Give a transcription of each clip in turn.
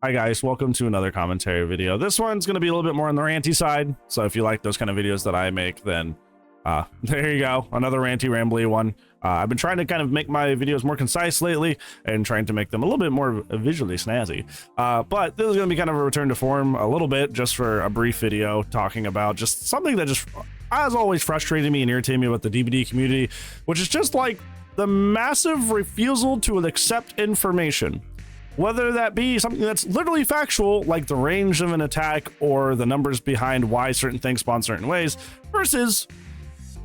Hi guys, welcome to another commentary video. This one's going to be a little bit more on the ranty side, so if you like those kind of videos that I make, then there you go, another ranty rambly one. I've been trying to kind of make my videos more concise lately and trying to make them a little bit more visually snazzy, but this is going to be kind of a return to form a little bit, just for a brief video talking about just something that just has always frustrated me and irritated me with the DBD community, which is just like the massive refusal to accept information. Whether that be something that's literally factual, like the range of an attack or the numbers behind why certain things spawn certain ways, versus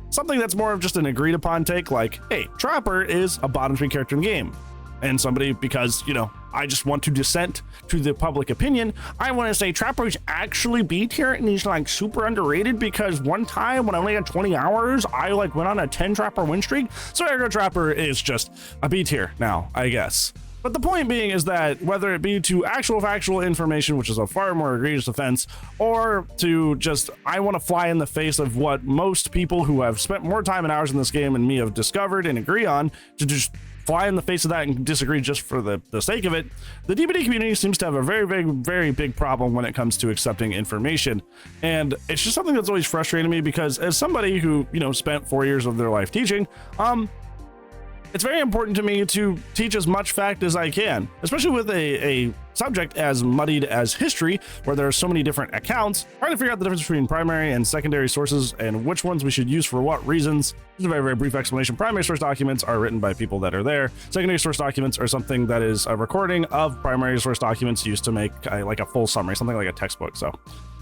something that's more of just an agreed upon take, like, hey, Trapper is a bottom 3 character in the game. And somebody, because, you know, I just want to dissent to the public opinion, I want to say Trapper's actually B tier and he's like super underrated because one time when I only had 20 hours, I like went on a 10 Trapper win streak. So ergo Trapper is just a B tier now, I guess. But the point being is that whether it be to actual factual information, which is a far more egregious offense, or to just, I want to fly in the face of what most people who have spent more time and hours in this game and me have discovered and agree on, to just fly in the face of that and disagree just for the sake of it, the DBD community seems to have a very big problem when it comes to accepting information. And it's just something that's always frustrated me because as somebody who, you know, spent 4 years of their life teaching, it's very important to me to teach as much fact as I can, especially with a subject as muddied as history, where there are so many different accounts, trying to figure out the difference between primary and secondary sources and which ones we should use for what reasons. Just a very brief explanation. Primary source documents are written by people that are there. Secondary source documents are something that is a recording of primary source documents used to make like a full summary, something like a textbook. So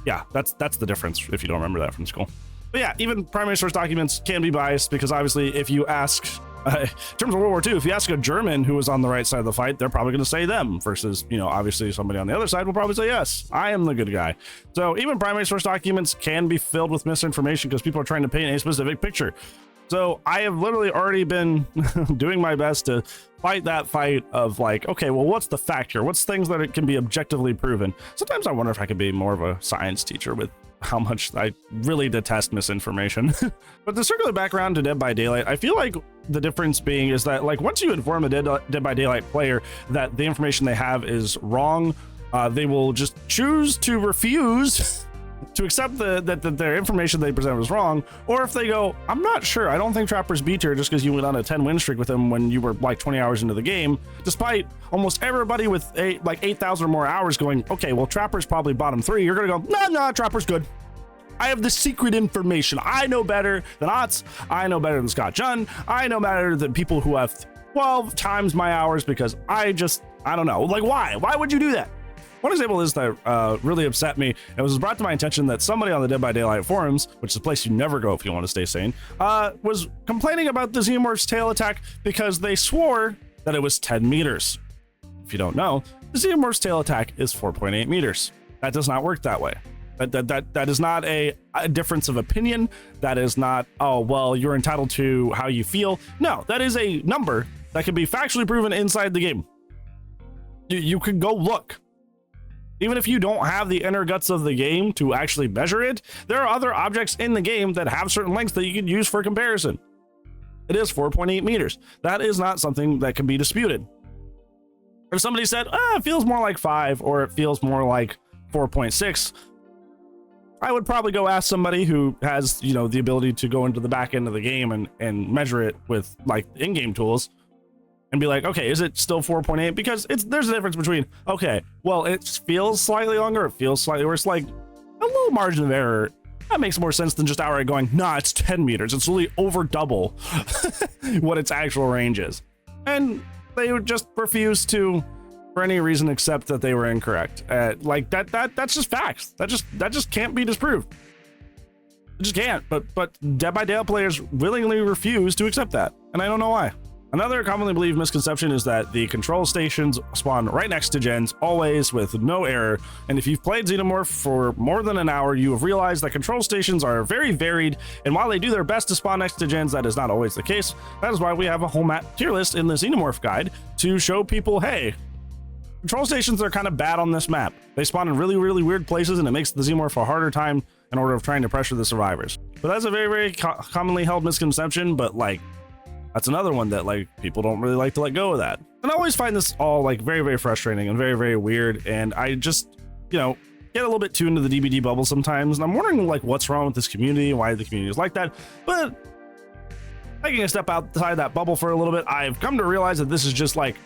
yeah, that's the difference if you don't remember that from school. But yeah, even primary source documents can be biased because obviously if you ask, in terms of World War II, if you ask a German who was on the right side of the fight, they're probably going to say them versus, you know, obviously somebody on the other side will probably say, yes, I am the good guy. So even primary source documents can be filled with misinformation because people are trying to paint a specific picture. So I have literally already been doing my best to fight that fight of like, okay, well, what's the fact here? What's things that it can be objectively proven? Sometimes I wonder if I could be more of a science teacher with how much I really detest misinformation. But to circle it back around to Dead by Daylight, I feel like the difference being is that like once you inform a Dead by Daylight player that the information they have is wrong, they will just choose to refuse to accept that their information they present was wrong. Or if they go, I'm not sure, I don't think Trapper's B tier just because you went on a 10 win streak with him when you were like 20 hours into the game, despite almost everybody with like 8,000 or more hours going, okay, well, Trapper's probably bottom 3. You're gonna go, no, Trapper's good. I have the secret information. I know better than Otts. I know better than Scott Jun. I know better than people who have 12 times my hours because I don't know. Like, why would you do that? One example is that really upset me. It was brought to my attention that somebody on the Dead by Daylight forums, which is a place you never go if you want to stay sane, was complaining about the Xenomorph's tail attack because they swore that it was 10 meters. If you don't know, the Xenomorph's tail attack is 4.8 meters. That does not work that way. That is not a difference of opinion. That is not, oh, well, you're entitled to how you feel. No, that is a number that can be factually proven inside the game. You can go look. Even if you don't have the inner guts of the game to actually measure it, there are other objects in the game that have certain lengths that you can use for comparison. It is 4.8 meters. That is not something that can be disputed. If somebody said, it feels more like 5 or it feels more like 4.6, I would probably go ask somebody who has, you know, the ability to go into the back end of the game and measure it with like in-game tools and be like, okay, is it still 4.8? Because there's a difference between, okay, well, it feels slightly longer, it feels slightly worse, like a little margin of error. That makes more sense than just outright going, nah, it's 10 meters. It's really over double what its actual range is. And they would just refuse to, for any reason, accept that they were incorrect. Like that's just facts. That just can't be disproved. It just can't. But Dead by Daylight players willingly refuse to accept that, and I don't know why. Another commonly believed misconception is that the control stations spawn right next to gens, always with no error. And if you've played Xenomorph for more than an hour, you have realized that control stations are very varied. And while they do their best to spawn next to gens, that is not always the case. That is why we have a whole map tier list in the Xenomorph guide to show people, hey, control stations are kind of bad on this map. They spawn in really weird places, and it makes the Xenomorph a harder time in order of trying to pressure the survivors. But that's a very commonly held misconception, but like, That's another one that like people don't really like to let go of that. And I always find this all like very, very frustrating and very, very weird. And I just, you know, get a little bit too into the DBD bubble sometimes. And I'm wondering like what's wrong with this community, why the community is like that. But taking a step outside that bubble for a little bit, I've come to realize that this is just like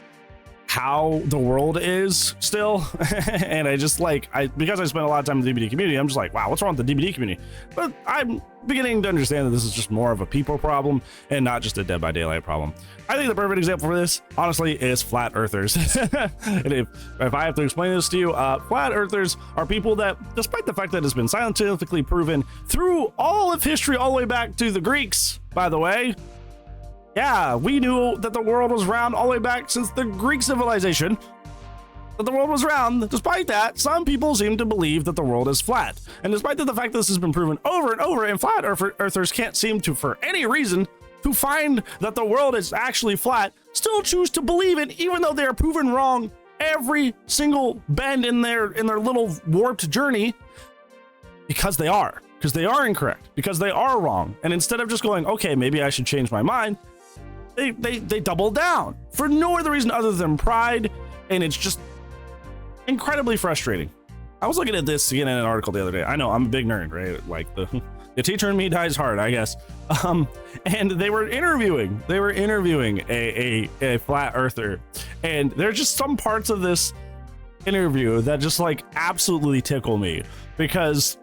how the world is still. And I just like, because I spent a lot of time in the DBD community, I'm just like, wow, what's wrong with the DBD community? But I'm beginning to understand that this is just more of a people problem and not just a Dead by Daylight problem. I think the perfect example for this, honestly, is flat earthers. And if I have to explain this to you, flat earthers are people that, despite the fact that it's been scientifically proven through all of history, all the way back to the Greeks, by the way, yeah, we knew that the world was round all the way back since the Greek civilization, that the world was round. Despite that, some people seem to believe that the world is flat. And despite the fact that this has been proven over and over, and flat earthers can't seem to, for any reason, to find that the world is actually flat, still choose to believe it, even though they are proven wrong every single bend in their little warped journey, because they are incorrect, because they are wrong. And instead of just going, okay, maybe I should change my mind, they double down for no other reason other than pride. And it's just incredibly frustrating. I was looking at this CNN article the other day. I know I'm a big nerd, right? Like the teacher in me dies hard, I guess. And they were interviewing a flat earther, and there's just some parts of this interview that just like absolutely tickle me, because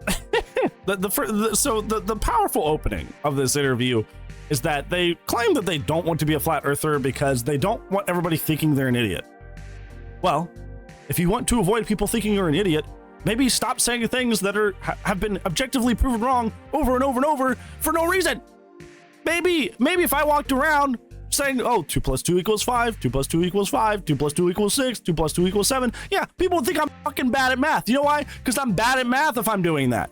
the powerful opening of this interview is that they claim that they don't want to be a flat earther because they don't want everybody thinking they're an idiot. Well, if you want to avoid people thinking you're an idiot, maybe stop saying things that have been objectively proven wrong over and over and over for no reason. Maybe if I walked around saying, oh, 2 + 2 = 5, 2 + 2 = 5, 2 + 2 = 6, 2 + 2 = 7. Yeah, people would think I'm fucking bad at math. You know why? Because I'm bad at math if I'm doing that.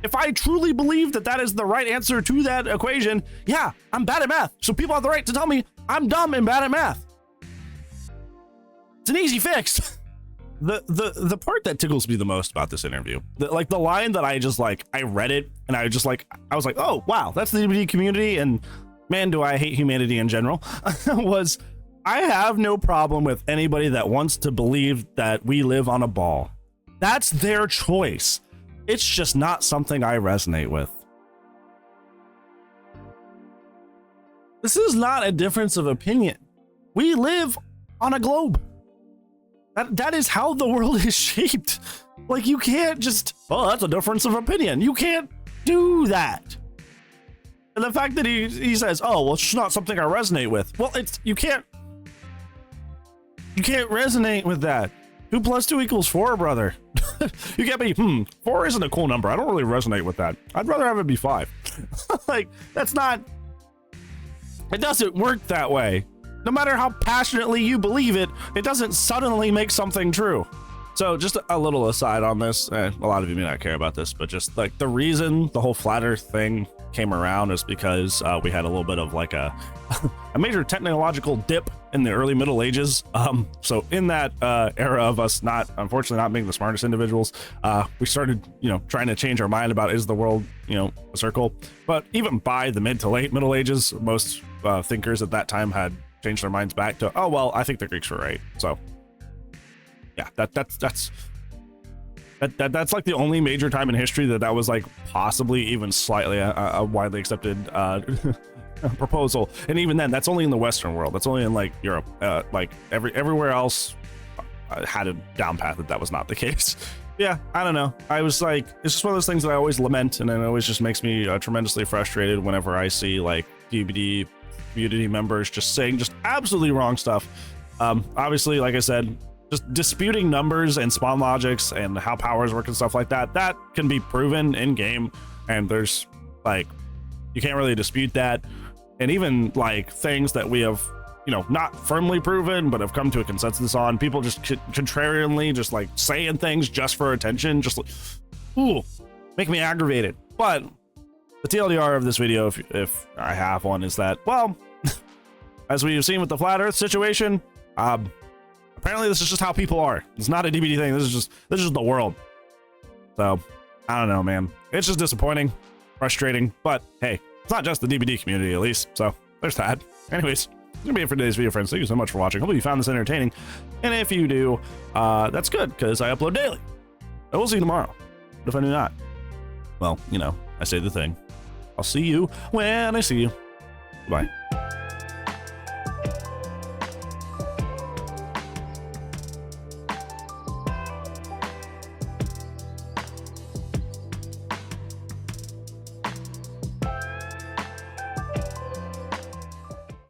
If I truly believe that that is the right answer to that equation, yeah, I'm bad at math. So people have the right to tell me I'm dumb and bad at math. It's an easy fix. The part that tickles me the most about this interview, the line that I read it and I was like, oh, wow, that's the DBD community. And man, do I hate humanity in general, was I have no problem with anybody that wants to believe that we live on a ball. That's their choice. It's just not something I resonate with. This is not a difference of opinion. We live on a globe. That is how the world is shaped. Like, you can't just, oh, that's a difference of opinion. You can't do that. And the fact that he says, oh, well, it's just not something I resonate with. Well, you can't resonate with that. 2 + 2 = 4, brother. You can't be, 4 isn't a cool number. I don't really resonate with that. I'd rather have it be 5. Like, that's not, it doesn't work that way. No matter how passionately you believe it, it doesn't suddenly make something true. So just a little aside on this, a lot of you may not care about this, but just like the reason the whole flat earth thing came around is because we had a little bit of like a major technological dip in the early Middle Ages. So in that era of us unfortunately not being the smartest individuals, we started, trying to change our mind about, is the world, a circle? But even by the mid to late Middle Ages, most thinkers at that time had changed their minds back to, oh, well, I think the Greeks were right. So yeah, that's like the only major time in history that was like possibly even slightly a widely accepted proposal. And even then, that's only in the Western world. That's only in like Europe. Like everywhere else had a down path that was not the case. Yeah, I don't know. I was like, it's just one of those things that I always lament, and it always just makes me tremendously frustrated whenever I see like DBD community members just saying just absolutely wrong stuff. Obviously, like I said, just disputing numbers and spawn logics and how powers work and stuff like that can be proven in game, and there's like, you can't really dispute that. And even like things that we have, not firmly proven but have come to a consensus on, people just contrarianly just like saying things just for attention, just like, ooh, make me aggravated. But the TLDR of this video, if I have one, is that, well, as we've seen with the flat earth situation, apparently this is just how people are. It's not a DBD thing. This is just the world. So I don't know, man. It's just disappointing, frustrating, but hey, it's not just the DBD community, at least. So there's that. Anyways, that's gonna be it for today's video, friends. Thank you so much for watching. Hopefully you found this entertaining. And if you do, that's good, because I upload daily. I will see you tomorrow. But if I do not, well, you know, I say the thing. I'll see you when I see you. Bye.